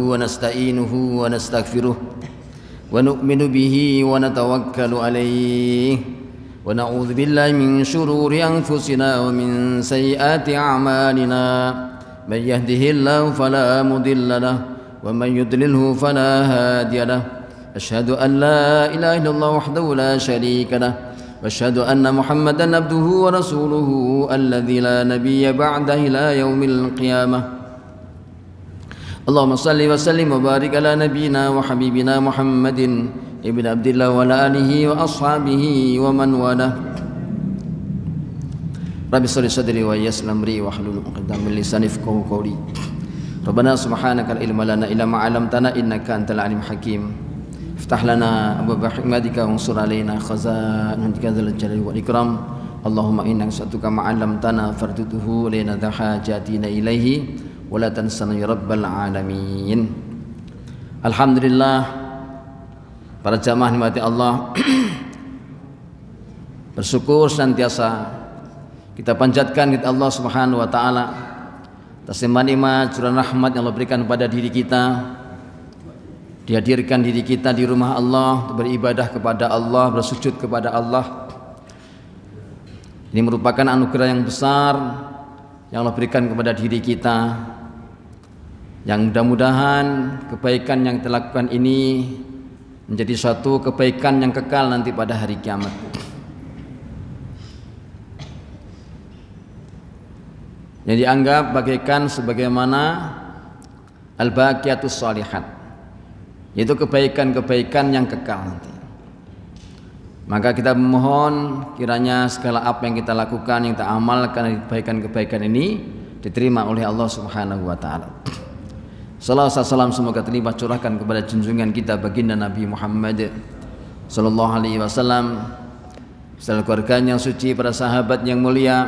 ونستعينه ونستغفره ونؤمن به ونتوكل عليه ونعوذ بالله من شرور أنفسنا ومن سيئات أعمالنا من يهده الله فلا مضل له ومن يضلله فلا هادي له أشهد أن لا إله إلا الله وحده لا شريك له وأشهد أن محمدا عبده ورسوله الذي لا نبي بعده إلى يوم القيامة اللهم صل وسلم وبارك على نبينا وحبيبنا محمد ابن عبد الله وعلى آله وأصحابه ومن والاه رب اشرح لي صدري ويسر لي أمري واحلل عقدة من لساني يفقهوا قولي ربنا سبحانك لا علم لنا إلا ما علمتنا إنك أنت العليم الحكيم افتح لنا أبواب حكمتك وانصر علينا خزائن رحمتك ذا الجلال والإكرام اللهم إنا نسألك ما علمتنا فردده إلينا ذا حاجاتنا إليه ولا تنسنا يا رب العالمين. Alhamdulillah, para jamaah nikmati Allah, bersyukur senantiasa kita panjatkan kepada Allah Subhanahu wa taala atas nikmat curahan rahmat yang Allah berikan kepada diri kita, dihadirkan diri kita di rumah Allah untuk beribadah kepada Allah, bersujud kepada Allah. Ini merupakan anugerah yang besar yang Allah berikan kepada diri kita, yang mudah-mudahan kebaikan yang kita lakukan ini menjadi suatu kebaikan yang kekal nanti pada hari kiamat. Yang dianggap bagaikan sebagaimana al-baqiyatus shalihat, yaitu kebaikan-kebaikan yang kekal nanti. Maka kita memohon kiranya segala apa yang kita lakukan, yang kita amalkan, kebaikan-kebaikan ini diterima oleh Allah Subhanahu wa taala. Salawat salam semoga terlimpah curahkan kepada junjungan kita baginda Nabi Muhammad sallallahu alaihi wasallam, beserta keluarganya yang suci, para sahabat yang mulia,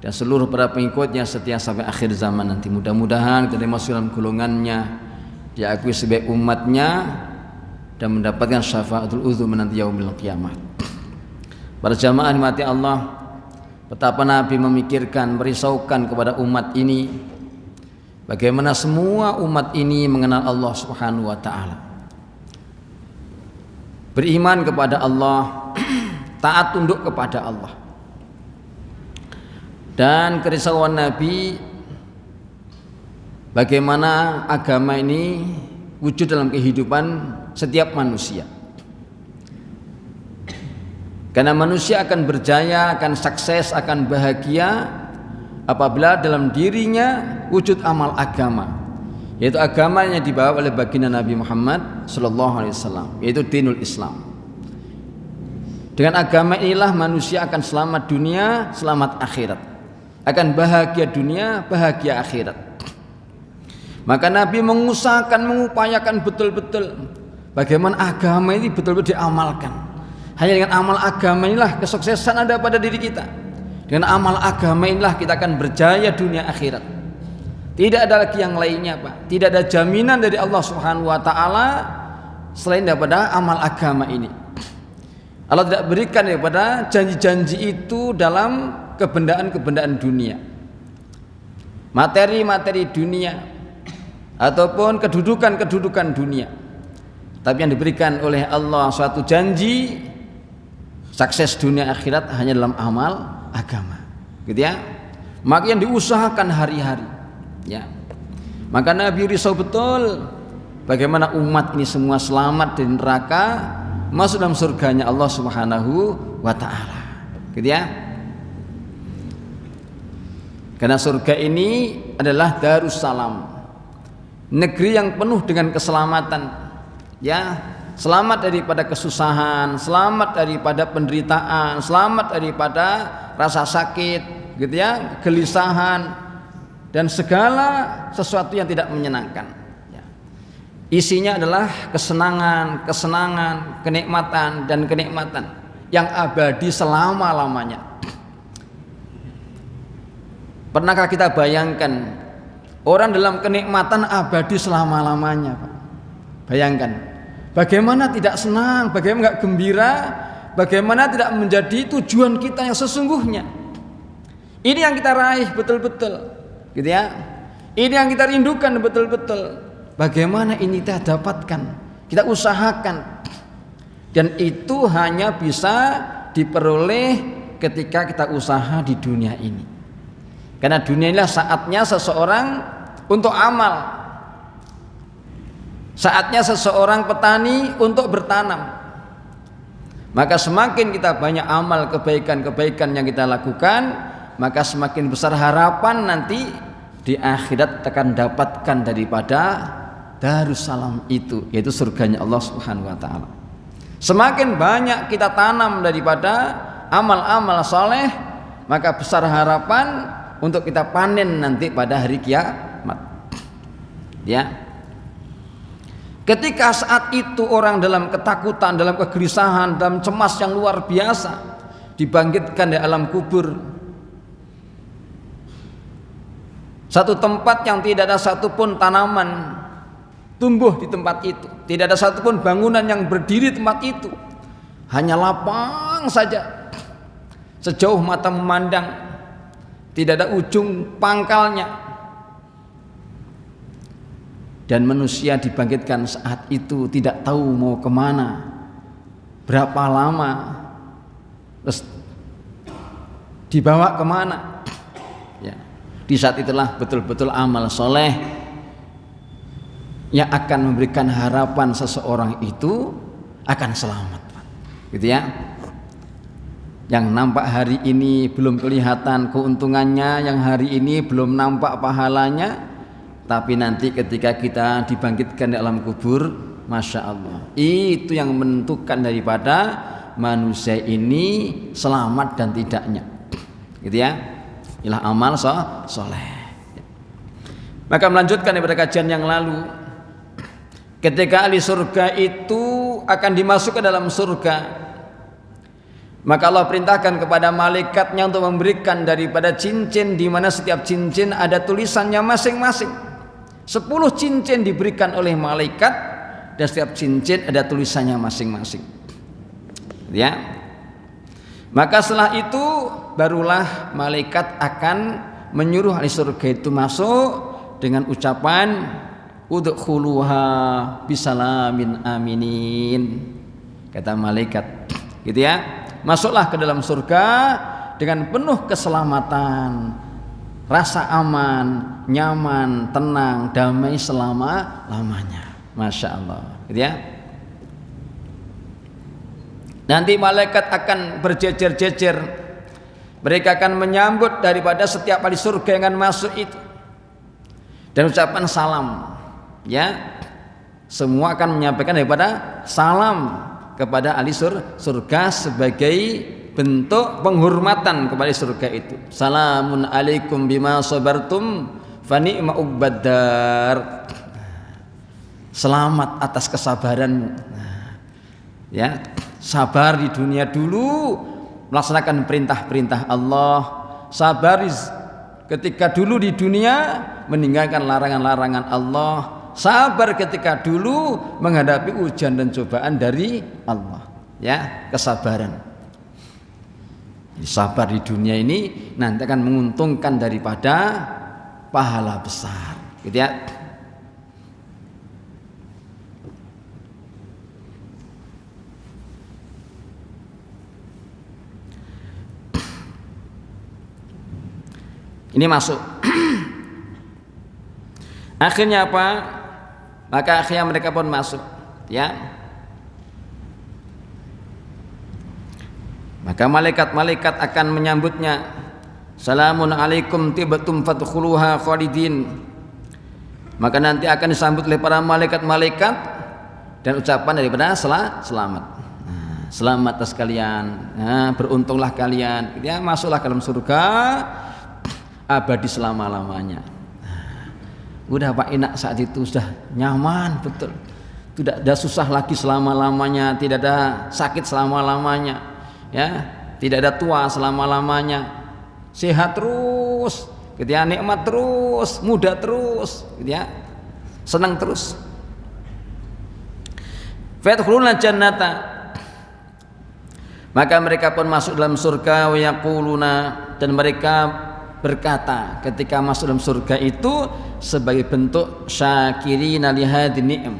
dan seluruh para pengikutnya setia sampai akhir zaman nanti. Mudah-mudahan kita masuk dalam golongannya, diakui sebagai umatnya, dan mendapatkan syafaatul uzma nanti yaumil qiyamah. Para jamaah nikmati Allah, betapa Nabi memikirkan, merisaukan kepada umat ini, bagaimana semua umat ini mengenal Allah Subhanahu wa taala, beriman kepada Allah, taat tunduk kepada Allah. Dan kerisauan Nabi bagaimana agama ini wujud dalam kehidupan setiap manusia. Karena manusia akan berjaya, akan sukses, akan bahagia apabila dalam dirinya wujud amal agama, yaitu agama yang dibawa oleh baginda Nabi Muhammad sallallahu alaihi wasallam, yaitu dinul Islam. Dengan agama inilah manusia akan selamat dunia, selamat akhirat, akan bahagia dunia, bahagia akhirat. Maka Nabi mengusahakan, mengupayakan betul-betul bagaimana agama ini betul-betul diamalkan. Hanya dengan amal agama inilah kesuksesan ada pada diri kita. Dengan amal agama inilah kita akan berjaya dunia akhirat. Tidak ada lagi yang lainnya, Pak. Tidak ada jaminan dari Allah Subhanahu wa taala selain daripada amal agama ini. Allah tidak berikan daripada janji-janji itu dalam kebendaan-kebendaan dunia, materi-materi dunia, ataupun kedudukan-kedudukan dunia. Tapi yang diberikan oleh Allah suatu janji sukses dunia akhirat hanya dalam amal agama, gitu ya. Maka yang diusahakan hari-hari, ya. Maka Nabi risau betul bagaimana umat ini semua selamat dari neraka, masuk dalam surganya Allah Subhanahu wa taala, gitu ya. Karena surga ini adalah Darussalam, negeri yang penuh dengan keselamatan, ya, selamat daripada kesusahan, selamat daripada penderitaan, selamat daripada rasa sakit, gitu ya, gelisahan, dan segala sesuatu yang tidak menyenangkan, ya. Isinya adalah kesenangan, kesenangan, kenikmatan, dan kenikmatan yang abadi selama-lamanya. Pernahkah kita bayangkan orang dalam kenikmatan abadi selama-lamanya, Pak? Bayangkan, bagaimana tidak senang, bagaimana tidak gembira, bagaimana tidak menjadi tujuan kita yang sesungguhnya. Ini yang kita raih betul-betul, gitu ya. Ini yang kita rindukan betul-betul. bagaimana ini kita dapatkan, kita usahakan. Dan itu hanya bisa diperoleh ketika kita usaha di dunia ini. Karena dunia inilah saatnya seseorang untuk amal. Saatnya seseorang petani untuk bertanam. Maka semakin kita banyak amal kebaikan-kebaikan yang kita lakukan, maka semakin besar harapan nanti di akhirat akan dapatkan daripada Darussalam itu, yaitu surganya Allah Subhanahu wa taala. Semakin banyak kita tanam daripada amal-amal soleh, maka besar harapan untuk kita panen nanti pada hari kiamat. Ya. Ketika saat itu orang dalam ketakutan, dalam kegelisahan, dalam cemas yang luar biasa, dibangkitkan di alam kubur. Satu tempat yang tidak ada satupun tanaman tumbuh di tempat itu, tidak ada satupun bangunan yang berdiri di tempat itu, hanya lapang saja, sejauh mata memandang, tidak ada ujung pangkalnya. Dan manusia dibangkitkan saat itu tidak tahu mau kemana, berapa lama, terus dibawa kemana. Ya. Di saat itulah betul-betul amal soleh yang akan memberikan harapan seseorang itu akan selamat, gitu ya. Yang nampak hari ini belum kelihatan keuntungannya, yang hari ini belum nampak pahalanya, tapi nanti ketika kita dibangkitkan di alam kubur, Masya Allah, itu yang menentukan daripada manusia ini selamat dan tidaknya, gitu ya. Inilah amal soleh. Maka melanjutkan daripada kajian yang lalu, ketika ahli surga itu akan dimasuk ke dalam surga, maka Allah perintahkan kepada malaikatnya untuk memberikan daripada cincin, di mana setiap cincin ada tulisannya masing-masing. 10 cincin diberikan oleh malaikat, dan setiap cincin ada tulisannya masing-masing. Ya. Maka setelah itu barulah malaikat akan menyuruh ahli surga itu masuk dengan ucapan udkhuluha bisalamin aminin, kata malaikat, gitu ya. Masuklah ke dalam surga dengan penuh keselamatan, rasa aman, nyaman, tenang, damai selama-lamanya. Masya Allah, gitu ya. Nanti malaikat akan berjejer-jejer, mereka akan menyambut daripada setiap ahli surga yang akan masuk itu, dan ucapan salam, ya. Semua akan menyampaikan daripada salam kepada ahli surga sebagai bentuk penghormatan kepada surga itu. Salamun alaikum bima sabartum fa ni'ma uqbaddar. Selamat atas kesabaranmu. Ya, sabar di dunia dulu melaksanakan perintah-perintah Allah. Sabar ketika dulu di dunia meninggalkan larangan-larangan Allah. Sabar ketika dulu menghadapi ujian dan cobaan dari Allah. Ya, kesabaran. Sabar di dunia ini nanti akan menguntungkan daripada pahala besar, gitu ya. Ini masuk. Akhirnya apa? Maka akhirnya mereka pun masuk, ya. Maka malaikat-malaikat akan menyambutnya. Salamun alaikum tibtum fadkhuluha khalidin. Maka nanti akan disambut oleh para malaikat-malaikat dan ucapan daripada selamat. Selamat atas kalian. Beruntunglah kalian. Ya, masuklah ke dalam surga abadi selama-lamanya. Udah Pak, enak saat itu, sudah nyaman betul. Tidak ada susah lagi selama-lamanya, tidak ada sakit selama-lamanya, ya, tidak ada tua selama-lamanya, sehat terus, gitu ya, nikmat terus, muda terus, gitu ya, senang terus. Fadkhuluna jannata, maka mereka pun masuk dalam surga, wa yaquluna, dan mereka berkata ketika masuk dalam surga itu sebagai bentuk syakirina lihadin ni'am.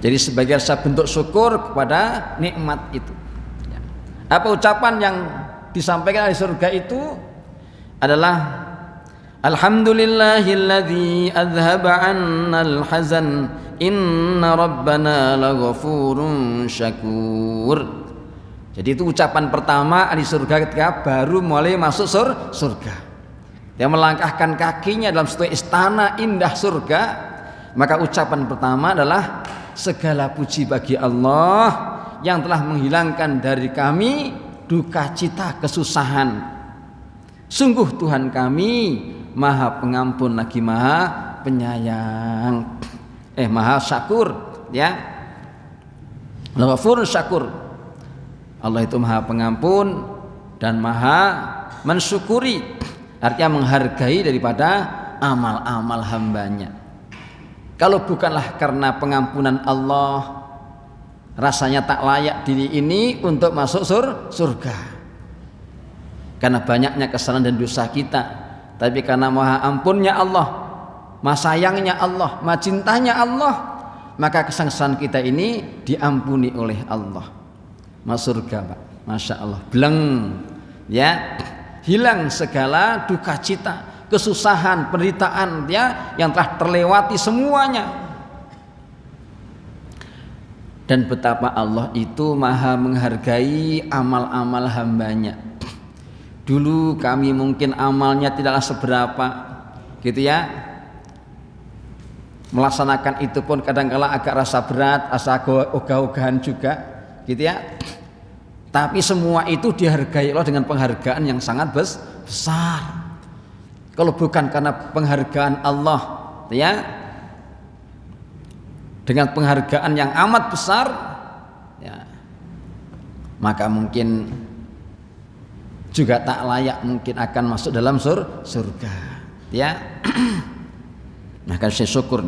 Jadi sebagai bentuk syukur kepada nikmat itu. Apa ucapan yang disampaikan di surga itu adalah Alhamdulillahilladzi adzhaba 'annal hazan inna rabbana laghafurun syakur. Jadi itu ucapan pertama di surga ketika baru mulai masuk surga. Dia melangkahkan kakinya dalam suatu istana indah surga, maka ucapan pertama adalah segala puji bagi Allah yang telah menghilangkan dari kami duka cita kesusahan. Sungguh Tuhan kami Maha Pengampun lagi Maha Penyayang, Maha Syakur, ya. Ghafurun Syakur. Allah itu Maha Pengampun dan Maha mensyukuri, artinya menghargai daripada amal-amal hambanya. Kalau bukanlah karena pengampunan Allah, rasanya tak layak diri ini untuk masuk surga. Karena banyaknya kesalahan dan dosa kita. Tapi karena maha ampunnya Allah, maha sayangnya Allah, maha cintanya Allah, maka kesalahan kita ini diampuni oleh Allah. Masuk surga, Pak. Masya Allah, bleng, ya, hilang segala duka cita, kesusahan, penderitaan, ya, yang telah terlewati semuanya. Dan betapa Allah itu maha menghargai amal-amal hambanya. Dulu kami mungkin amalnya tidaklah seberapa, gitu ya. Melaksanakan itu pun kadang-kala agak rasa berat, rasa ogah-ogahan juga, gitu ya. Tapi semua itu dihargai Allah dengan penghargaan yang sangat besar. Kalau bukan karena penghargaan Allah, ya, dengan penghargaan yang amat besar, ya, maka mungkin juga tak layak mungkin akan masuk dalam surga, ya. Maka saya syukur.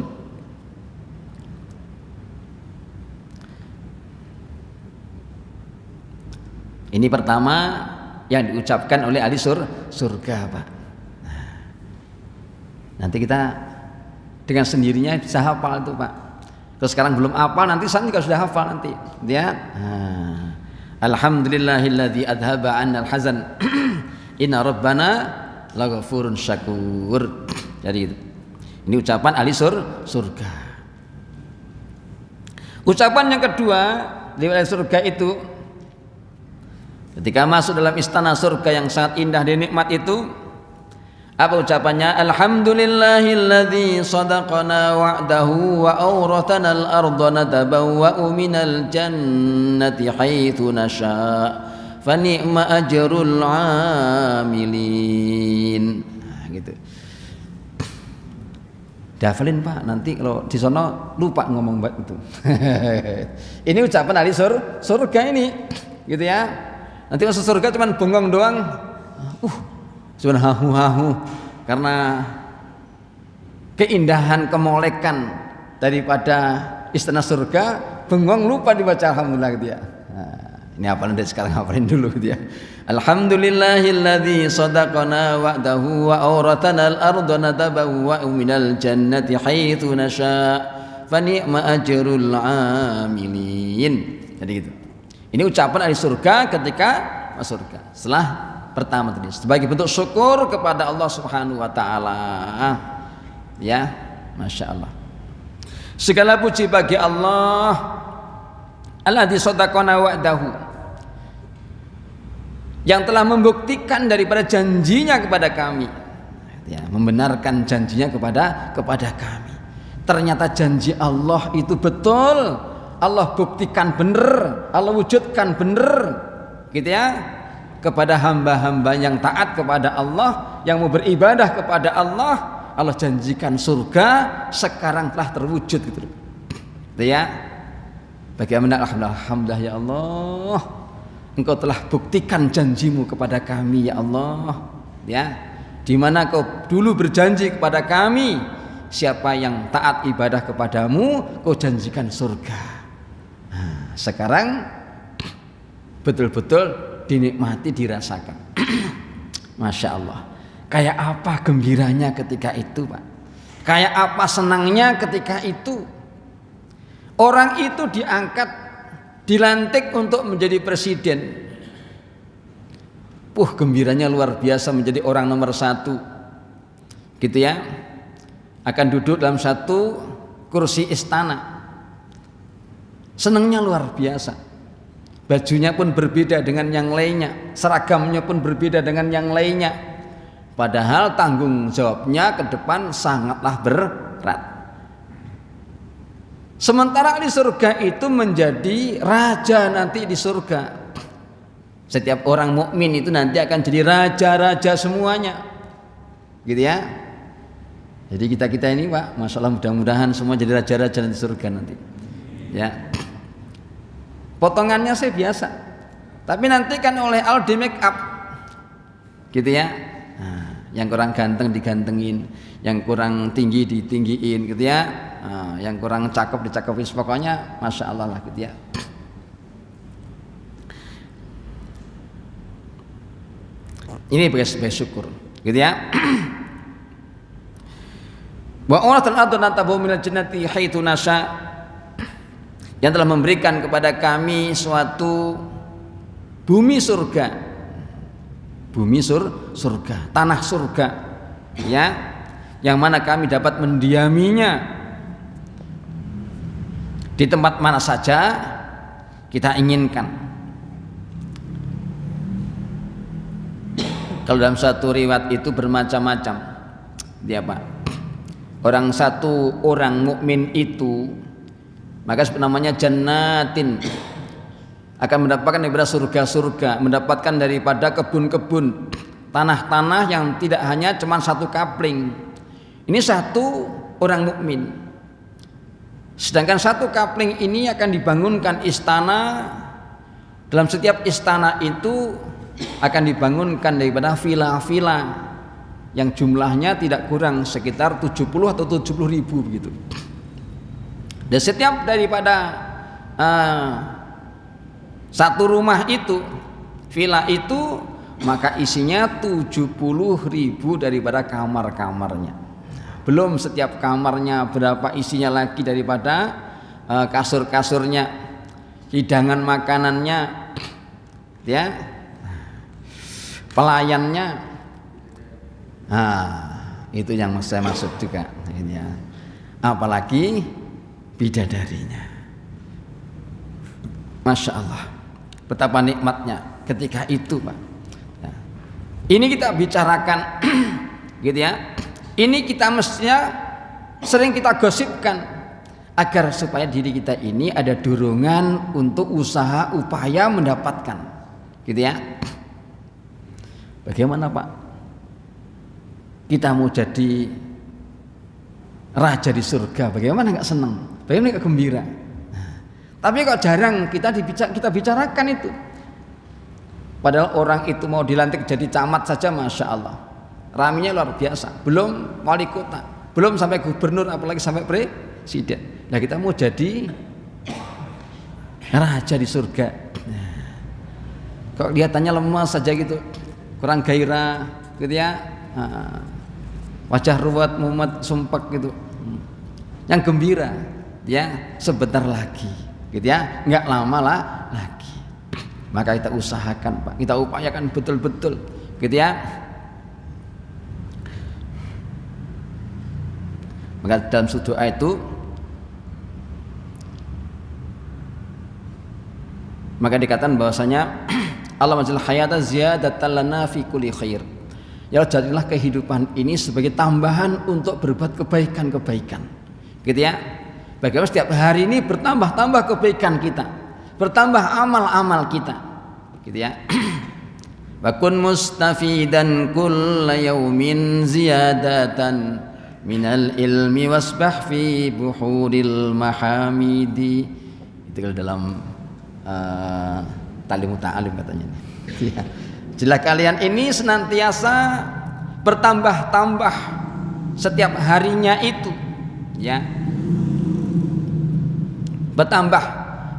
Ini pertama yang diucapkan oleh ahli surga, Pak. Nanti kita dengan sendirinya bisa hafal itu, Pak. Terus sekarang belum hafal, nanti saya juga sudah hafal nanti, ya. Alhamdulillahilladzi adhaba 'annal hazan inna rabbana laghafurun syakur. Jadi itu. Ini ucapan ahli surga. Ucapan yang kedua di ahli surga itu ketika masuk dalam istana surga yang sangat indah dan nikmat itu, apa ucapannya? Alhamdulillahilladzi sadaqana wa'dahu wa awrathana al-ardha natabawwa'u minal jannati haitsu nasha' fa ni'ma ajrul 'amilin. Nah, gitu. Dihafalin, Pak, nanti kalau di sono lupa ngomong itu. Ini ucapan ahli surga ini, gitu ya. Nanti masuk surga cuman bengong doang. Cuman hahu-hahu karena keindahan kemolekan daripada istana surga, bengong lupa dibaca alhamdulillah, gitu ya. Nah, ini hafalin dari sekarang, hafalin dulu, gitu ya. Alhamdulillahilladzi sadaqana wa'dahu wa awrathana al-ardha natabawwa'u minal jannati haitsu nasha' fa ni'ma ajrul 'amilin. Jadi gitu. Ini ucapan ahli surga ketika masuk surga. Setelah pertama tadi sebagai bentuk syukur kepada Allah Subhanahu wa taala. Ya, Masya Allah. Segala puji bagi Allah alladzi sadaqana wa'dahu, yang telah membuktikan daripada janjinya kepada kami, ya, membenarkan janjinya kepada kami. Ternyata janji Allah itu betul, Allah buktikan benar, Allah wujudkan benar, gitu ya. Kepada hamba-hamba yang taat kepada Allah, yang mau beribadah kepada Allah, Allah janjikan surga sekarang telah terwujud, gitu ya. Bagaimana? Alhamdulillah ya Allah, Engkau telah buktikan janjimu kepada kami ya Allah, ya. Di mana Kau dulu berjanji kepada kami, siapa yang taat ibadah kepadamu, Kau janjikan surga. Nah, sekarang betul-betul dinikmati, dirasakan. Masya Allah. Kayak apa gembiranya ketika itu, Pak? Kayak apa senangnya ketika itu? Orang itu diangkat, dilantik untuk menjadi presiden. Gembiranya luar biasa, menjadi orang nomor 1. Gitu ya. Akan duduk dalam satu kursi istana. Senangnya luar biasa. Bajunya pun berbeda dengan yang lainnya, seragamnya pun berbeda dengan yang lainnya. Padahal tanggung jawabnya ke depan sangatlah berat. Sementara di surga itu menjadi raja nanti di surga. Setiap orang mukmin itu nanti akan jadi raja-raja semuanya. Gitu ya. Jadi kita ini, Pak, masalah mudah-mudahan semua jadi raja-raja di surga nanti. Ya. Potongannya sih biasa. Tapi nanti kan oleh Allah di make up. Gitu ya. Nah, yang kurang ganteng digantengin, yang kurang tinggi ditinggiin gitu ya. Nah, yang kurang cakep dicakepin, pokoknya Masya Allah lah gitu ya. Ini sebagai syukur gitu ya. Wa uratul ardu natabu minal jannati haitsu nasha, yang telah memberikan kepada kami suatu bumi surga, surga, tanah surga, ya, yang mana kami dapat mendiaminya di tempat mana saja kita inginkan. Kalau dalam satu riwayat itu bermacam-macam, dia Pak. Satu orang mukmin itu, maka namanya jannatin, akan mendapatkan daripada surga-surga, mendapatkan daripada kebun-kebun, tanah-tanah yang tidak hanya cuma satu kapling. Ini satu orang mukmin. Sedangkan satu kapling ini akan dibangunkan istana. Dalam setiap istana itu akan dibangunkan daripada villa-villa yang jumlahnya tidak kurang sekitar 70 atau 70 ribu begitu. Dan setiap daripada satu rumah itu, villa itu, maka isinya 70 ribu daripada kamar-kamarnya. Belum setiap kamarnya berapa isinya lagi daripada kasur-kasurnya, hidangan makanannya, ya, pelayannya. Itu yang saya maksud juga. Ya. Apalagi bidadarinya. Masya Allah, betapa nikmatnya ketika itu, Pak. Nah, ini kita bicarakan, gitu ya. Ini kita mestinya sering kita gosipkan agar supaya diri kita ini ada dorongan untuk usaha upaya mendapatkan, gitu ya. Bagaimana, Pak? Kita mau jadi raja di surga, bagaimana nggak senang? Bagaimana nggak gembira? Tapi kok jarang kita bicarakan itu. Padahal orang itu mau dilantik jadi camat saja, Masya Allah, raminya luar biasa. Belum wali kota, belum sampai gubernur, apalagi sampai presiden. Nah, kita mau jadi raja di surga. Kok kelihatannya lemas saja gitu, kurang gairah, gitu ya. Wajah ruwet, mumet, sumpek gitu. Yang gembira, ya, sebentar lagi. Gitu ya, nggak lama lagi. Maka kita usahakan, Pak, kita upayakan betul-betul, gitu ya. Maka dalam doa itu, maka dikatakan bahwasanya Allah majal hayata ziyadatan lana fi kulli khair. Ya, jadilah kehidupan ini sebagai tambahan untuk berbuat kebaikan-kebaikan, gitu ya. Bagaimana setiap hari ini bertambah-tambah kebaikan kita, bertambah amal-amal kita, gitu ya. Wa kun mustafidan kulla yaumin ziyadatan minal ilmi wasbah fi buhuril mahamidi. Itu kalau dalam Talimut Ta'alim katanya. Ya. Jadilah kalian ini senantiasa bertambah-tambah setiap harinya itu, ya. Bertambah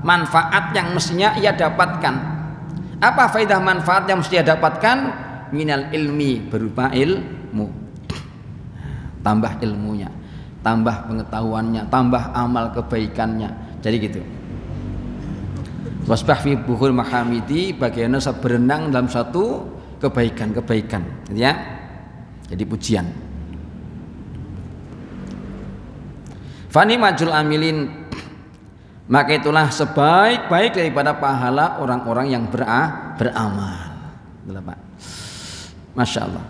manfaat yang mestinya ia dapatkan. Apa faedah manfaat yang mesti ia dapatkan? minal ilmi berupa ilmu. Tambah ilmunya, tambah pengetahuannya, tambah amal kebaikannya. Jadi gitu. Wasbah fi buhur mahamidi, bagaimana berenang dalam satu kebaikan-kebaikan, ya. Jadi pujian. Fani majul amilin, maka itulah sebaik-baik daripada pahala orang-orang yang beramal. Itulah, Pak. Masya Allah.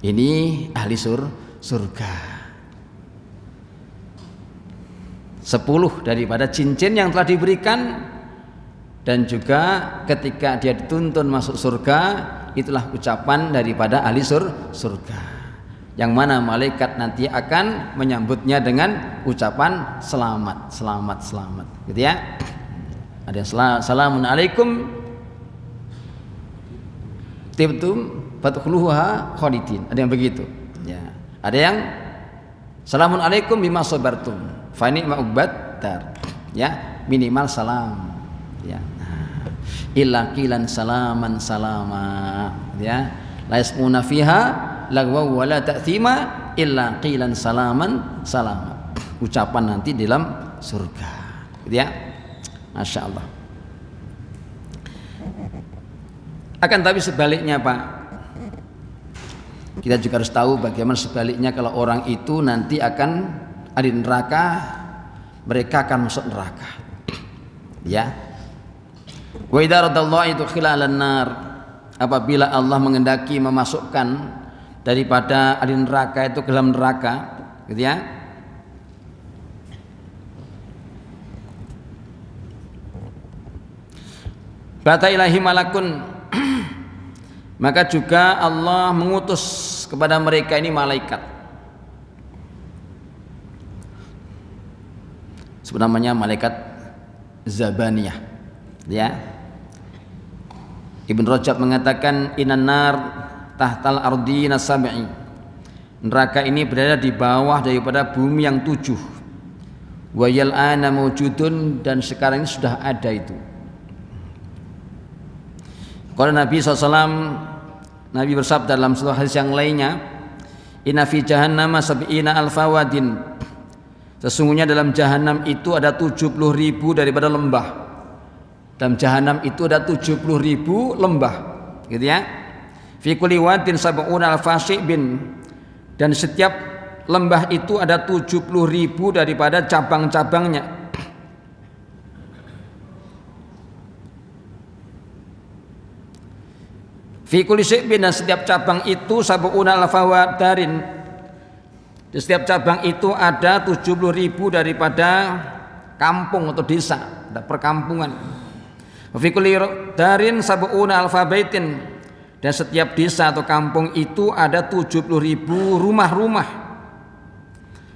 Ini ahli surga. 10 daripada cincin yang telah diberikan, dan juga ketika dia dituntun masuk surga, itulah ucapan daripada ahli surga, yang mana malaikat nanti akan menyambutnya dengan ucapan selamat, selamat, selamat, gitu ya. Ada salamun alaikum tibtum fadkhuluha khalidin, ada yang begitu ya. Ada yang salamun alaikum bima sabartum fa ni'ma uqbad dar, ya, minimal salam, ya. Illa qilan salaman salama, ya, la yasmuna fiha lagwa wala ta'thima illa qilan salaman salama, ucapan nanti dalam surga, gitu ya. Masya Allah. Akan tapi sebaliknya, Pak, kita juga harus tahu bagaimana sebaliknya kalau orang itu nanti akan ada di neraka, mereka akan masuk neraka, ya. Wa idza radallahu idkhila alan-nar, apabila Allah mengendaki memasukkan daripada ahli neraka itu ke dalam neraka, gitu ya. Bata ilahi malakun, maka juga Allah mengutus kepada mereka ini malaikat. Namanya malaikat Zabaniyah, ya. Ibn Rajab mengatakan inan nar tahtal ardina sab'i, neraka ini berada di bawah daripada bumi yang 7. Wa yal ana mawjudun, dan sekarang ini sudah ada itu. Kalau Nabi SAW, Nabi bersabda dalam sebuah hadis yang lainnya, inna fi jahannama sab'ina alfawadin, sesungguhnya dalam jahanam itu ada 70.000 daripada lembah. Dalam jahanam itu ada 70.000 lembah, gitu ya. Fi kulli wadin sab'una alfasibin, dan setiap lembah itu ada 70.000 daripada cabang-cabangnya. Fi kulli sibin, dan setiap cabang itu sab'una alfawadarin, di setiap cabang itu ada 70.000 daripada kampung atau desa, ada perkampungan. Fi kulli darin sab'una alfa baitin, dan setiap desa atau kampung itu ada 70.000 rumah-rumah.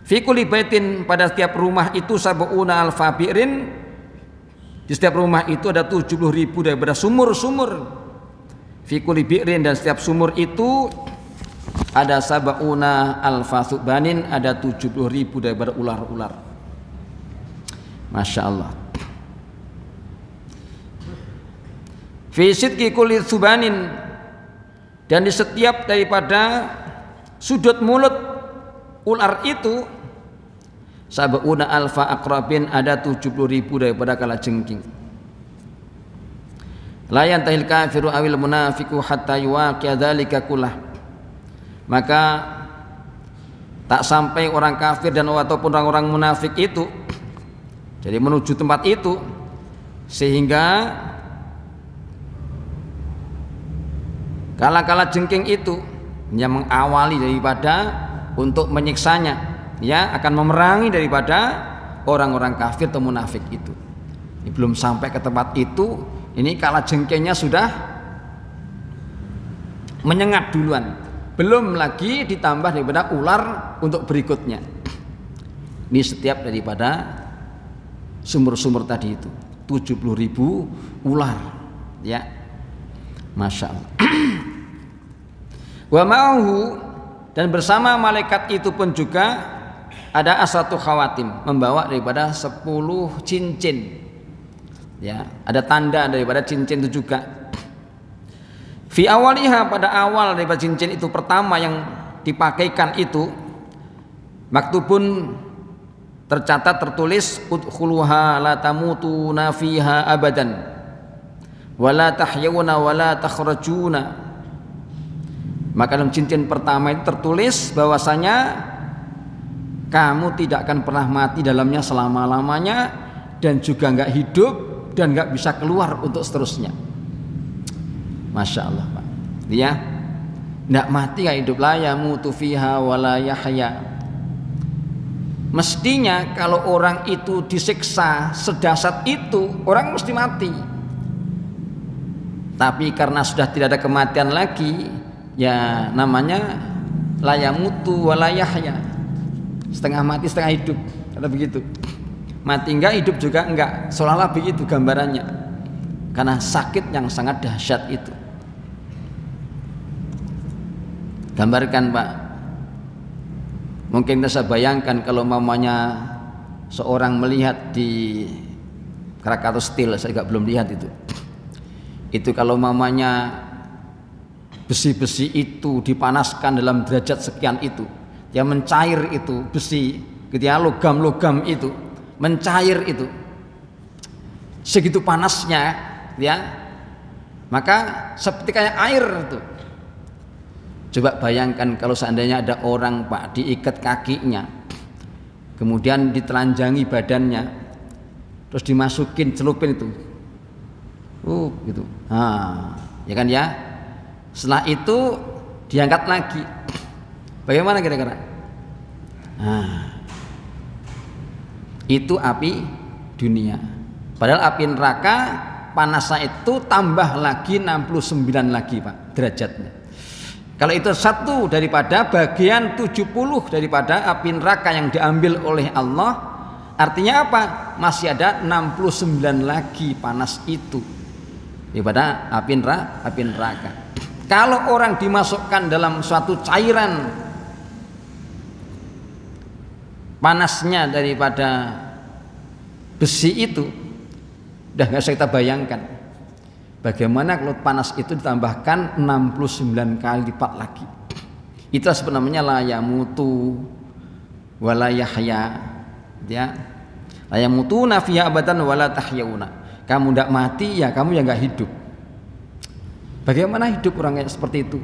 Fi kulli baitin, pada setiap rumah itu sab'una alfa bi'rin, di setiap rumah itu ada 70.000 daripada sumur-sumur. Fi kulli bi'rin, dan setiap sumur itu ada sab'una alfa thubanin, ada 70.000 daripada ular-ular. Masya Allah. Fi sidqi kulli thubanin, dan di setiap daripada sudut mulut ular itu sab'una alfa aqrabin, ada 70.000 daripada kalajengking. La yantahil kafiru awil munafiqu hatta yuwaqi'a dzalika kullah, maka tak sampai orang kafir dan ataupun orang-orang munafik itu jadi menuju tempat itu, sehingga kala-kala jengking itu yang mengawali daripada untuk menyiksanya, ya, akan memerangi daripada orang-orang kafir atau munafik itu. Ini belum sampai ke tempat itu, ini kala jengkingnya sudah menyengat duluan. Belum lagi ditambah daripada ular untuk berikutnya. Ini setiap daripada sumur-sumur tadi itu 70.000 ular, ya. Masya Allah. Wa ma'ahu, dan bersama malaikat itu pun juga ada asratu khawatim, membawa daripada 10 cincin, ya. Ada tanda daripada cincin itu juga. Fi awaliha, pada awal daripada cincin itu pertama yang dipakaikan itu, maktubun, tercatat, tertulis, udkhuluha la tamutuna fiha abadan wala tahyawna wala takhrajuna. Maka dalam cincin pertama itu tertulis bahwasanya kamu tidak akan pernah mati dalamnya selama-lamanya, dan juga enggak hidup dan enggak bisa keluar untuk seterusnya. Masya Allah, Pak. Ya, enggak mati enggak hidup, la yamutu fiha wala yahya. Mestinya kalau orang itu disiksa sedahsyat itu, orang mesti mati. Tapi karena sudah tidak ada kematian lagi, ya namanya la yamutu wala yahya. Setengah mati setengah hidup, kata begitu. Mati enggak, hidup juga enggak, seolah-olah begitu gambarannya, karena sakit yang sangat dahsyat itu. Gambarkan, Pak, mungkin kita bayangkan kalau mamanya seorang melihat di Krakatau Steel, saya juga belum lihat itu kalau mamanya besi-besi itu dipanaskan dalam derajat sekian itu, ya mencair itu besi, ketika logam-logam itu mencair itu segitu panasnya, ya, maka seperti kayak air itu. Coba bayangkan kalau seandainya ada orang, Pak, diikat kakinya, kemudian ditelanjangi badannya, terus dimasukin celupin itu, gitu, ya kan ya. Setelah itu diangkat lagi, bagaimana kira-kira? Itu api dunia. Padahal api neraka panasnya itu tambah lagi 69 lagi, Pak, derajatnya. Kalau itu satu daripada bagian 70 daripada api neraka yang diambil oleh Allah, artinya apa? Masih ada 69 lagi panas itu daripada api neraka. Kalau orang dimasukkan dalam suatu cairan panasnya daripada besi itu, udah nggak usah kita bayangkan bagaimana kalau panas itu ditambahkan 69 kali lipat lagi. Itu sebenarnya la yamutu wala yahya, ya. La yamutuna fiha abadan wala tahyauna. Kamu tidak mati, ya kamu yang nggak hidup. Bagaimana hidup orang yang seperti itu,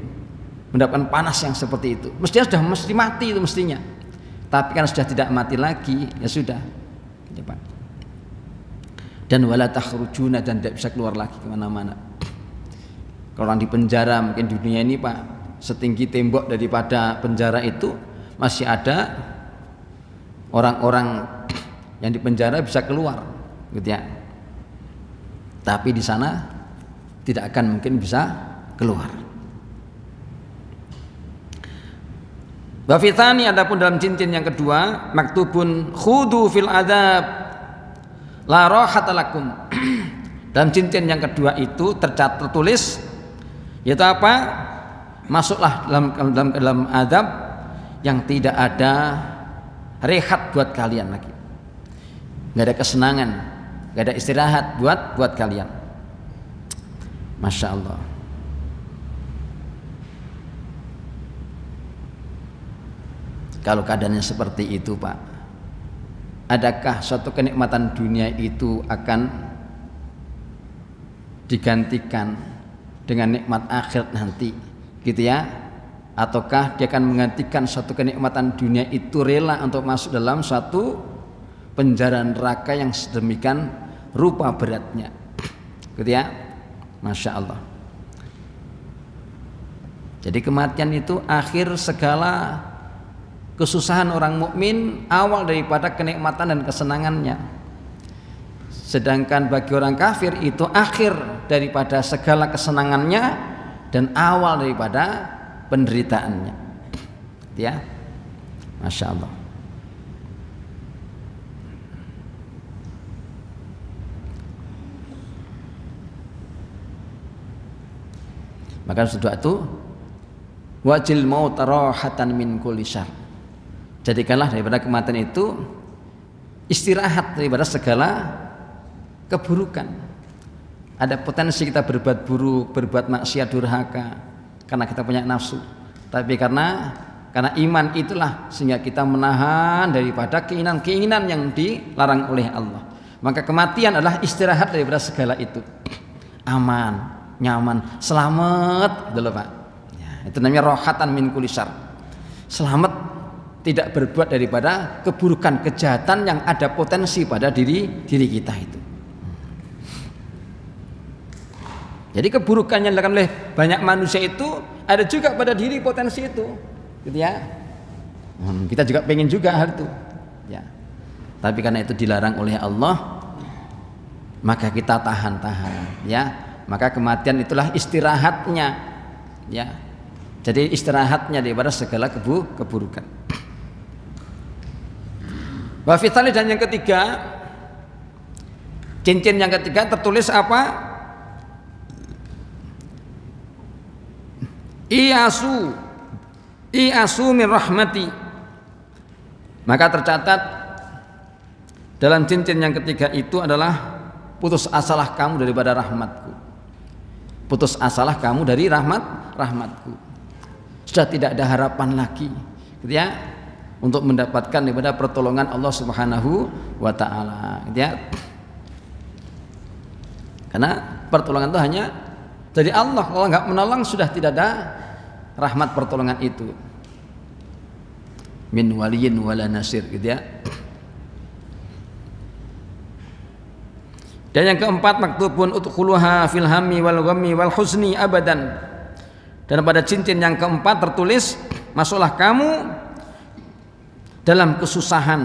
mendapatkan panas yang seperti itu? Mestinya sudah mesti mati itu mestinya. Tapi kan sudah tidak mati lagi, ya sudah, ya, Pak. Dan wala takhrujuna, dan tidak bisa keluar lagi kemana-mana. Kalau orang di penjara, mungkin di dunia ini, Pak, setinggi tembok daripada penjara itu masih ada orang-orang yang di penjara bisa keluar, gitu ya. Tapi di sana tidak akan mungkin bisa keluar. Wafitani, adapun dalam cincin yang kedua, maktubun khudu fil adab la rahata lakum. Dalam cincin yang kedua itu tertulis, yaitu apa? Masuklah dalam adab yang tidak ada rehat buat kalian lagi. Enggak ada kesenangan, enggak ada istirahat buat kalian. Masya Allah. Kalau keadaannya seperti itu, Pak, adakah suatu kenikmatan dunia itu akan digantikan dengan nikmat akhirat nanti, gitu ya? Ataukah dia akan menggantikan suatu kenikmatan dunia itu rela untuk masuk dalam suatu penjara neraka yang sedemikian rupa beratnya, gitu ya? Masya Allah. Jadi kematian itu akhir segala kesusahan orang mukmin, awal daripada kenikmatan dan kesenangannya. Sedangkan bagi orang kafir itu akhir daripada segala kesenangannya dan awal daripada penderitaannya. Ya, Masya Allah. Maka sudah itu wajil maut rahatan min kulli syarr. Jadikanlah daripada kematian itu istirahat daripada segala keburukan. Ada potensi kita berbuat buruk, berbuat maksiat, durhaka karena kita punya nafsu. Tapi karena iman itulah sehingga kita menahan daripada keinginan-keinginan yang dilarang oleh Allah. Maka kematian adalah istirahat daripada segala itu. Aman, nyaman, selamat, gitu loh Pak. Ya, itu namanya rohatan min kulli syarr. Selamat tidak berbuat daripada keburukan, kejahatan yang ada potensi pada diri kita itu. Jadi keburukan yang dilakukan oleh banyak manusia itu ada juga pada diri potensi itu, gitu ya. Kita juga pengen juga hal itu, ya. Tapi karena itu dilarang oleh Allah, maka kita tahan-tahan, ya. Maka kematian itulah istirahatnya, ya. Jadi istirahatnya daripada segala keburukan. Wa fitali, dan yang ketiga, cincin yang ketiga tertulis apa? Iasu min rahmati. Maka tercatat dalam cincin yang ketiga itu adalah putus asalah kamu daripada rahmatku. Putus asalah kamu dari rahmatku. Sudah tidak ada harapan lagi, gitu ya, untuk mendapatkan daripada pertolongan Allah Subhanahu wa taala, gitu ya. Karena pertolongan itu hanya dari Allah. Kalau nggak menolong sudah tidak ada rahmat pertolongan itu. Min waliyin wala nasir, gitu ya. Dan yang keempat, maktubun udkhuluha fil hammi wal ghammi wal huzni abadan. Dan pada cincin yang keempat tertulis, masuklah kamu dalam kesusahan,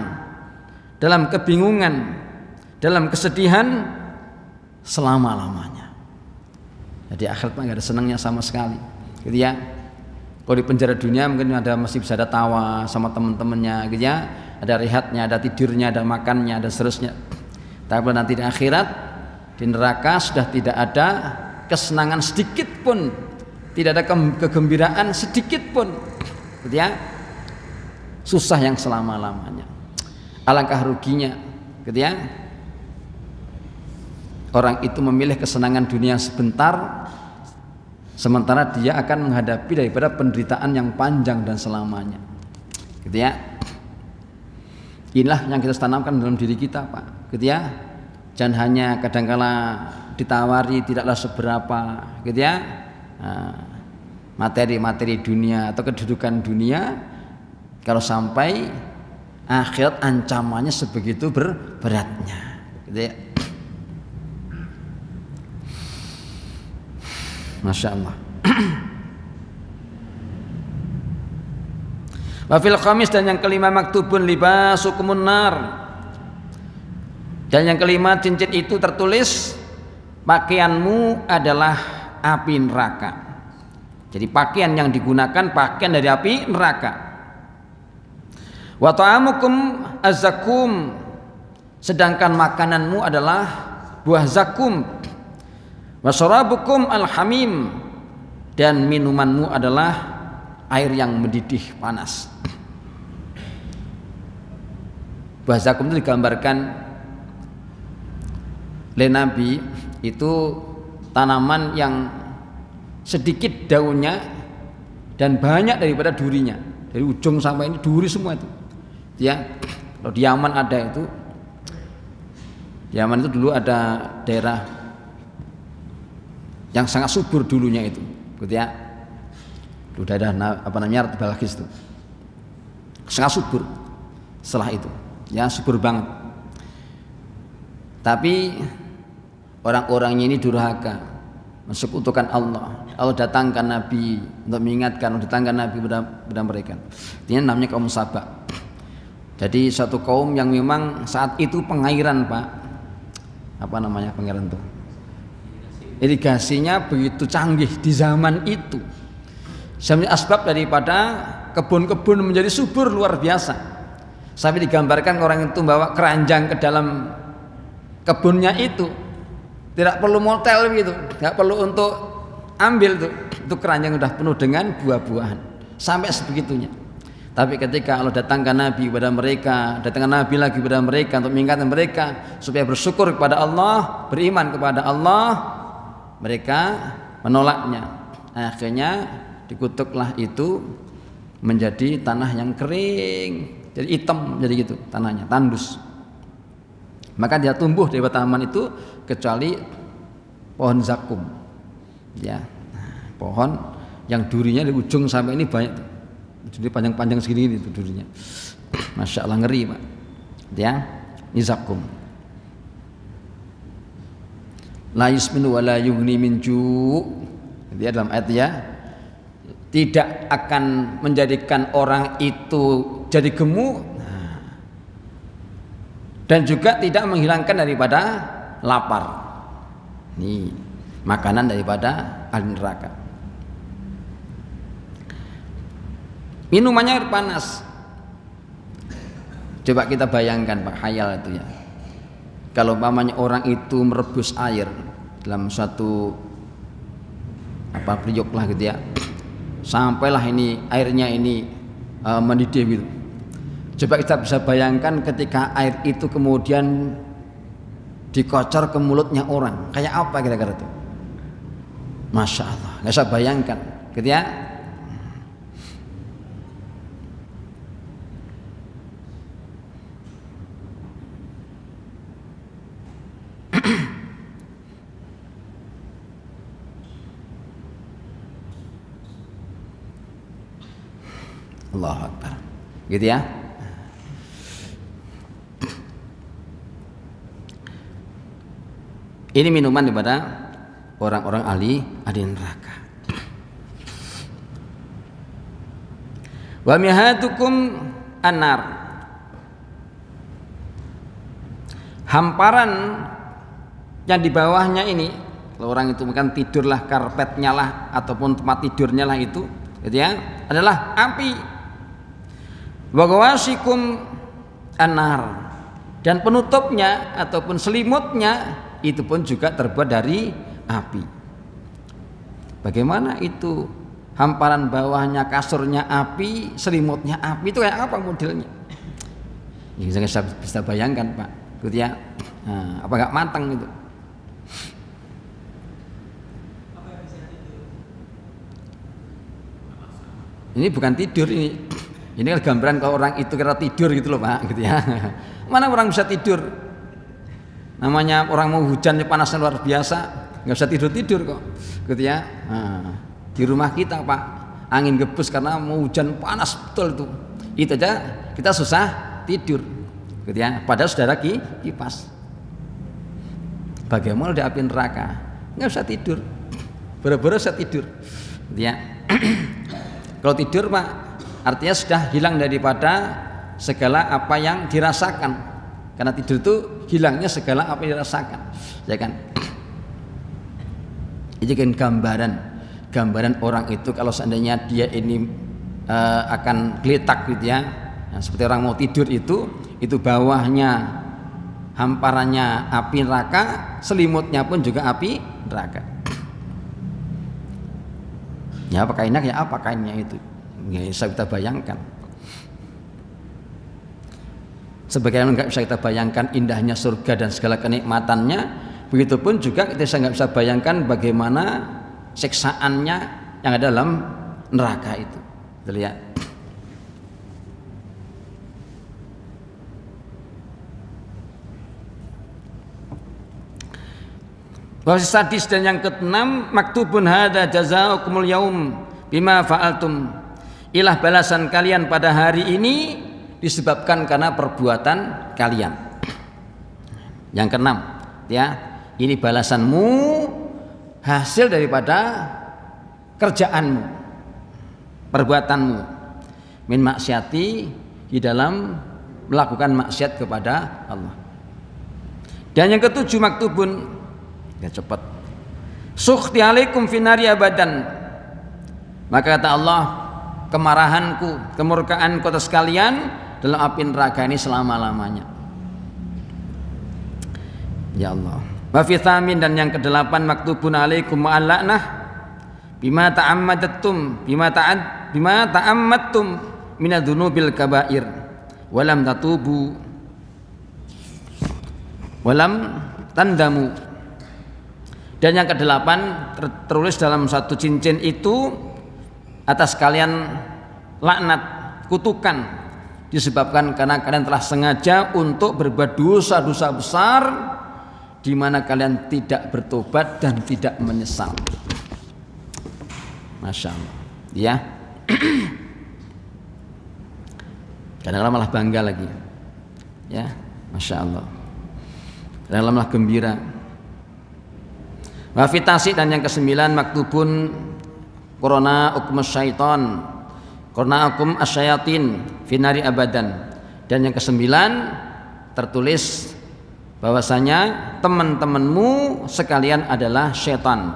dalam kebingungan, dalam kesedihan selama-lamanya. Jadi akhirat nggak ada senangnya sama sekali, gitu ya. Kalau di penjara dunia mungkin masih bisa ada tawa sama teman-temannya, gitu ya. Ada rehatnya, ada tidurnya, ada makannya, ada seterusnya. Tapi nanti di akhirat, di neraka sudah tidak ada kesenangan sedikit pun, tidak ada kegembiraan sedikit pun, gitu ya. Susah yang selama-lamanya. Alangkah ruginya, gitu ya. Orang itu memilih kesenangan dunia sebentar, sementara dia akan menghadapi daripada penderitaan yang panjang dan selamanya, gitu ya. Inilah yang kita tanamkan dalam diri kita, Pak, gitu ya. Jangan hanya kadangkala ditawari tidaklah seberapa, gitu ya, materi-materi dunia atau kedudukan dunia. Kalau sampai akhirat ancamannya sebegitu beratnya, gitu ya. Masya Allah. Wafil khamis, dan yang kelima, maktubun libasukumun nar. Dan yang kelima, cincin itu tertulis, pakaianmu adalah api neraka. Jadi pakaian yang digunakan pakaian dari api neraka. Wa ta'amukum az-zakum, sedangkan makananmu adalah buah zakum. Wasarabukum al-hamim, dan minumanmu adalah air yang mendidih panas. Buah zakum itu digambarkan oleh Nabi, itu tanaman yang sedikit daunnya dan banyak daripada durinya, dari ujung sampai ini duri semua itu, ya. Kalau di Yaman ada itu, Yaman itu dulu ada daerah yang sangat subur dulunya itu, gitu ya. Udah ada apa namanya, Balkis itu sangat subur. Setelah itu, ya, subur banget. Tapi orang-orangnya ini durhaka, mensekutukan Allah. Allah datangkan Nabi untuk mengingatkan, datangkan Nabi kepada mereka. Ini namanya kaum Sabak. Jadi satu kaum yang memang saat itu pengairan, Pak, apa namanya pengairan itu? Irigasinya begitu canggih di zaman itu. Sampai asbab daripada kebun-kebun menjadi subur luar biasa. Sampai digambarkan orang itu bawa keranjang ke dalam kebunnya itu, tidak perlu motel gitu, tidak perlu untuk ambil tuh, itu keranjang sudah penuh dengan buah-buahan, sampai sebegitunya. Tapi ketika Allah datangkan Nabi kepada mereka, datangkan Nabi lagi kepada mereka untuk mengingatkan mereka supaya bersyukur kepada Allah, beriman kepada Allah, mereka menolaknya. Akhirnya dikutuklah itu menjadi tanah yang kering, jadi hitam, jadi gitu tanahnya, tandus. Maka dia tumbuh di taman itu kecuali pohon zakum, ya, pohon yang durinya di ujung sampai ini banyak, jadi panjang-panjang segini itu durinya. Masya Allah, ngeri Pak, ya, ini zakum. La yusminu wa la yughni min ju'. Dia dalam ayat ya, tidak akan menjadikan orang itu jadi gemuk dan juga tidak menghilangkan daripada lapar. Ini makanan daripada ahli neraka. Minumannya air panas. Coba kita bayangkan Pak, khayal itu ya. Kalau umpamanya orang itu merebus air dalam suatu periuk lah gitu ya, sampailah ini airnya ini mendidih gitu. Coba kita bisa bayangkan ketika air itu kemudian dikocor ke mulutnya orang, kayak apa kira-kira itu? Masya Allah, nggak bisa bayangkan gitu ya. Allahu Akbar, gitu ya. Ini minuman daripada orang-orang ahli neraka. Wa mihatukum annar. Hamparan yang di bawahnya ini, kalau orang itu bukan tidurlah, karpetnya lah ataupun tempat tidurnya lah itu, gitu ya, adalah api. Wa gawasikum annar, dan penutupnya ataupun selimutnya itu pun juga terbuat dari api. Bagaimana itu? Hamparan bawahnya, kasurnya api, selimutnya api, itu kayak apa modelnya? Ya, saya bisa bayangkan Pak, gitu ya. Nah, apa nggak matang itu? Ini bukan tidur ini. Ini kan gambaran kalau orang itu kira tidur gitu loh Pak, gitu ya. Mana orang bisa tidur? Namanya orang mau hujan panasnya luar biasa, nggak bisa tidur kok, gitu ya. Di rumah kita Pak, angin gembus karena mau hujan panas betul itu aja kita susah tidur, gitu ya. Padahal saudara kipas. Bagaimana di api neraka? Nggak bisa tidur, boro-boro bisa tidur, gitu ya. Kalau tidur Pak, artinya sudah hilang daripada segala apa yang dirasakan, karena tidur itu hilangnya segala apa yang dirasakan, ya kan? Ini kan gambaran orang itu kalau seandainya dia ini akan geletak gitu ya. Nah, seperti orang mau tidur itu bawahnya hamparannya api neraka, selimutnya pun juga api neraka. Ya apa kainnya, ya apa kainnya itu, nggak bisa kita bayangkan. Sebagaimana nggak bisa kita bayangkan indahnya surga dan segala kenikmatannya, begitupun juga kita nggak bisa bayangkan bagaimana siksaannya yang ada dalam neraka itu. Lihat. Bahwa sadis dan yang keenam, maktubun hada jazaukumul yaum bima fa'altum. Ilah balasan kalian pada hari ini disebabkan karena perbuatan kalian. Yang keenam, ya, ini balasanmu hasil daripada kerjaanmu, perbuatanmu, min maksiati, di dalam melakukan maksiat kepada Allah. Dan yang ketujuh, maktubun, ya cepat, sukhti alaikum finari abadan. Maka kata Allah, kemarahanku, kemurkaanku atas kalian dalam api neraka ini selama-lamanya. Ya Allah. Wa fi thamin, dan yang kedelapan, maktubun alaikum ma'alla'nah bima ta'ammadtum bima ta'ammadtum minadzunubil kabair walam tatubu walam tandamu. Dan yang kedelapan, tertulis dalam satu cincin itu atas kalian laknat, kutukan, disebabkan karena kalian telah sengaja untuk berbuat dosa-dosa besar di mana kalian tidak bertobat dan tidak menyesal. Masya Allah, ya. Kadang-kadang malah bangga lagi, ya, Masya Allah. Kadang-kadang malah gembira. Wafitasi, dan yang kesembilan, maktubun Corona hukum syaitan, Corona hukum asyayatin finari abadan. Dan yang kesembilan, tertulis bahwasanya teman-temanmu sekalian adalah syaitan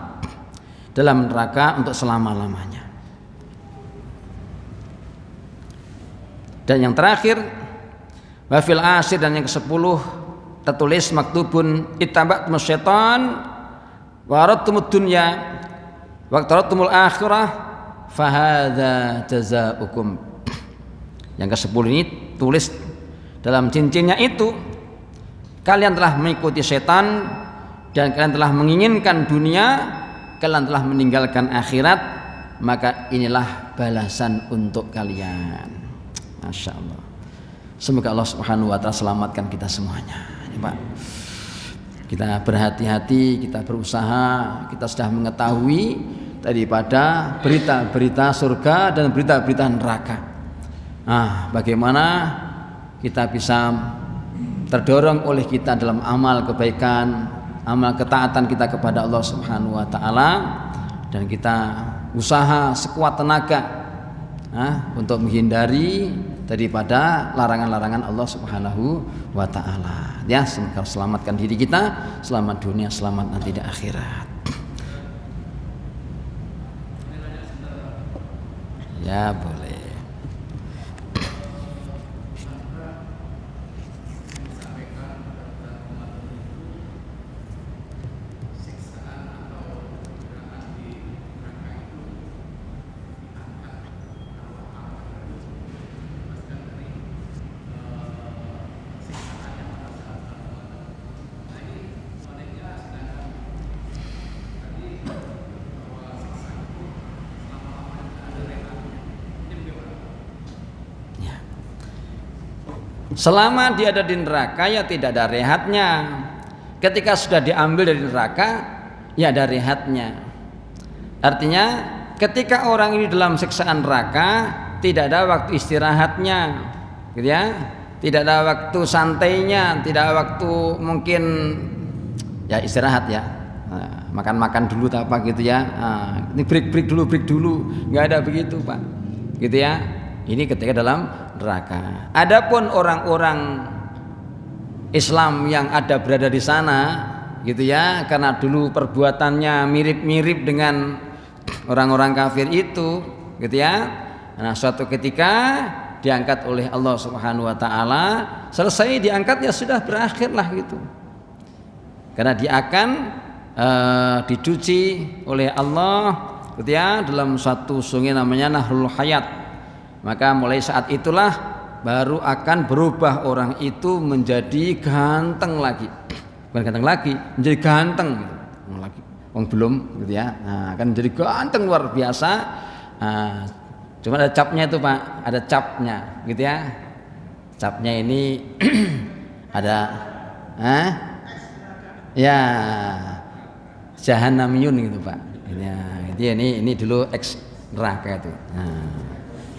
dalam neraka untuk selama-lamanya. Dan yang terakhir, wafil asir, dan yang ke-10 tertulis maktubun ittaba'tumus syaitan wa aradtumud dunya wa taraktumul akhirah fahadza jazaa'ukum. Yang ke-10 ini tulis dalam cincinnya itu, kalian telah mengikuti setan dan kalian telah menginginkan dunia, kalian telah meninggalkan akhirat, maka inilah balasan untuk kalian. Masya Allah. Semoga Allah Subhanahu wa ta'ala selamatkan kita semuanya, ya, Pak. Kita berhati-hati, kita berusaha, kita sudah mengetahui daripada berita-berita surga dan berita-berita neraka. Bagaimana kita bisa terdorong oleh kita dalam amal kebaikan, amal ketaatan kita kepada Allah Subhanahu wa ta'ala, dan kita usaha sekuat tenaga untuk menghindari daripada larangan-larangan Allah Subhanahu wa ta'ala. Ya, semoga selamatkan diri kita, selamat dunia, selamat nanti di akhirat. Ya, boleh. Selama dia ada di neraka, ya tidak ada rehatnya. Ketika sudah diambil dari neraka, ya ada rehatnya. Artinya ketika orang ini dalam siksaan neraka, tidak ada waktu istirahatnya, gitu ya. Tidak ada waktu santainya, tidak ada waktu mungkin ya istirahat ya, makan-makan dulu apa gitu ya. Ini break dulu, nggak ada begitu, Pak, gitu ya. Ini ketika dalam neraka. Adapun orang-orang Islam yang ada berada di sana, gitu ya, karena dulu perbuatannya mirip-mirip dengan orang-orang kafir itu, gitu ya. Nah, suatu ketika diangkat oleh Allah Subhanahu wa ta'ala, selesai diangkat ya sudah, berakhirlah gitu. Karena dia akan dicuci oleh Allah, gitu ya, dalam satu sungai namanya Nahrul Hayat. Maka mulai saat itulah baru akan berubah orang itu menjadi ganteng lagi. Bukan ganteng lagi, menjadi ganteng lagi. Belum gitu ya. Nah, akan menjadi ganteng luar biasa. Cuma ada capnya itu, Pak, ada capnya gitu ya. Capnya ini ada ya Jahannamiyun gitu, Pak. Ini dulu ex neraka itu.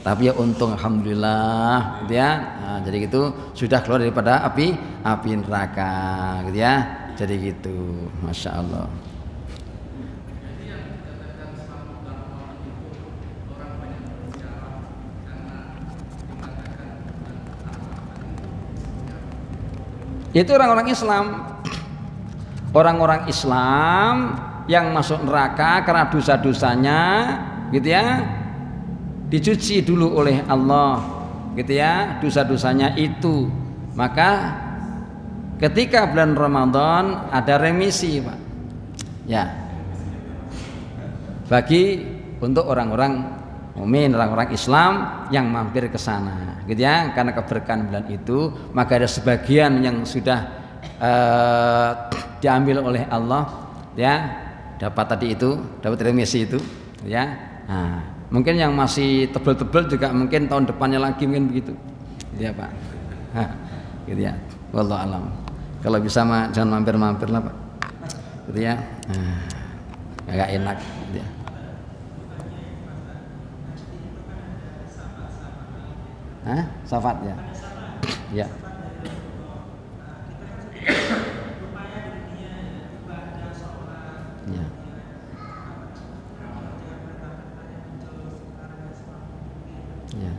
Tapi ya untung alhamdulillah gitu ya. Jadi gitu sudah keluar daripada api neraka gitu ya. Jadi gitu, Masya Allah. Itu orang-orang Islam. Orang-orang Islam yang masuk neraka karena dosa-dosanya, gitu ya, dicuci dulu oleh Allah, gitu ya, dosa-dosanya itu. Maka ketika bulan Ramadan ada remisi, Pak, ya, bagi untuk orang-orang mukmin, orang-orang Islam yang mampir ke sana, gitu ya. Karena keberkahan bulan itu, maka ada sebagian yang sudah diambil oleh Allah, ya, dapat tadi itu, dapat remisi itu, ya. Nah, mungkin yang masih tebel-tebel juga mungkin tahun depannya lagi mungkin begitu, gitu ya Pak. Gitu ya. Wallahu alam. Kalau bisa mah jangan mampir-mampir lah Pak, gitu ya. Agak enak, gitu ya. Syafaat ya. Ya. Ya. Ya.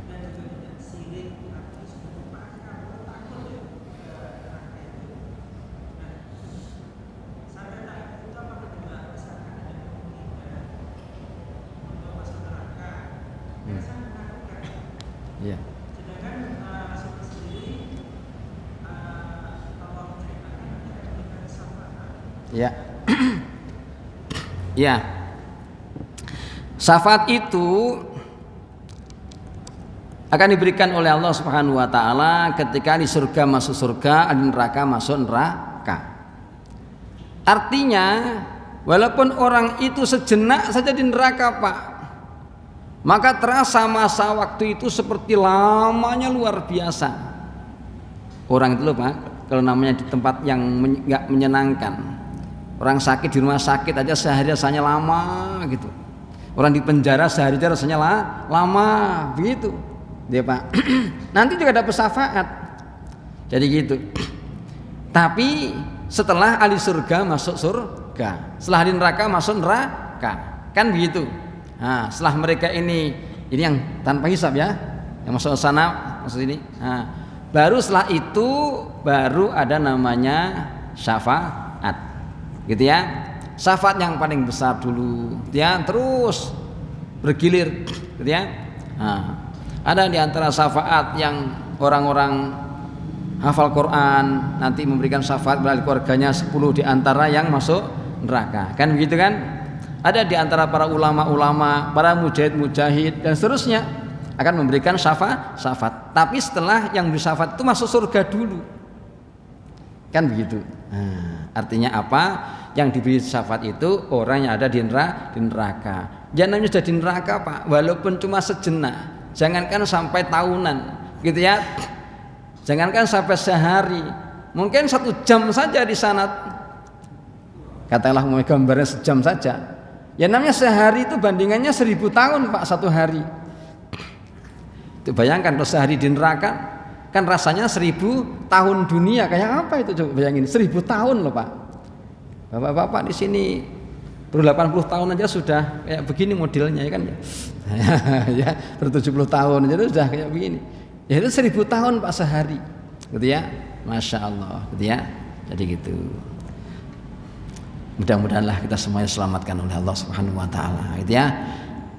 Ya. Ya. Ya. Syafaat itu akan diberikan oleh Allah Subhanahu wa taala ketika di surga masuk surga, di neraka masuk neraka. Artinya, walaupun orang itu sejenak saja di neraka, Pak, maka terasa masa waktu itu seperti lamanya luar biasa. Orang itu loh Pak, kalau namanya di tempat yang enggak menyenangkan. Orang sakit di rumah sakit aja sehari rasanya lama gitu. Orang di penjara sehari aja rasanya lama begitu. Dia Pak. Nanti juga dapat syafaat. Jadi gitu. Tapi setelah ahli surga masuk surga, setelah ahli neraka masuk neraka. Kan begitu. Nah, setelah mereka ini yang tanpa hisab ya, yang masuk sana, masuk ini. Nah, baru setelah itu baru ada namanya syafaat. Gitu ya. Syafaat yang paling besar dulu, ya, terus bergilir, gitu ya. Nah, ada di antara syafaat yang orang-orang hafal Quran nanti memberikan syafaat bagi keluarganya 10 di antara yang masuk neraka. Kan begitu kan? Ada di antara para ulama-ulama, para mujahid-mujahid dan seterusnya akan memberikan syafaat. Tapi setelah yang bersyafaat itu masuk surga dulu. Kan begitu. Nah, artinya apa? Yang diberi syafaat itu orang yang ada di neraka. Jangan sudah di neraka Pak, walaupun cuma sejenak. Jangankan sampai tahunan, gitu ya. Jangankan sampai sehari, mungkin 1 jam saja di sana. Katakanlah mau gambarnya sejam saja. Ya namanya sehari itu bandingannya 1000 tahun Pak, 1 hari. Itu bayangkan kalau sehari di neraka, kan rasanya 1000 tahun dunia. Kayak apa itu coba bayangin, 1000 tahun loh Pak. Bapak-bapak di sini baru 80 tahun aja sudah kayak begini modelnya ya kan ya. Ya, baru 70 tahun aja sudah kayak begini. Ya itu 1000 tahun Pak sehari. Gitu ya. Masya Allah, gitu ya. Jadi gitu. Mudah-mudahanlah kita semuanya selamatkan oleh Allah Subhanahu wa taala, gitu ya.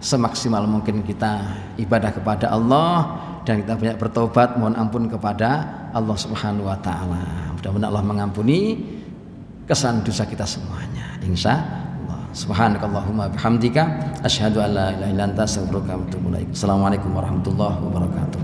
Semaksimal mungkin kita ibadah kepada Allah dan kita banyak bertobat mohon ampun kepada Allah Subhanahu wa taala. Mudah-mudahan Allah mengampuni kesalahan dosa kita semuanya. Insyaallah. Subhanakallahumma bihamdika asyhadu an la ilaha illa anta astaghfiruka wa atubu ilaik. Assalamualaikum warahmatullahi wabarakatuh.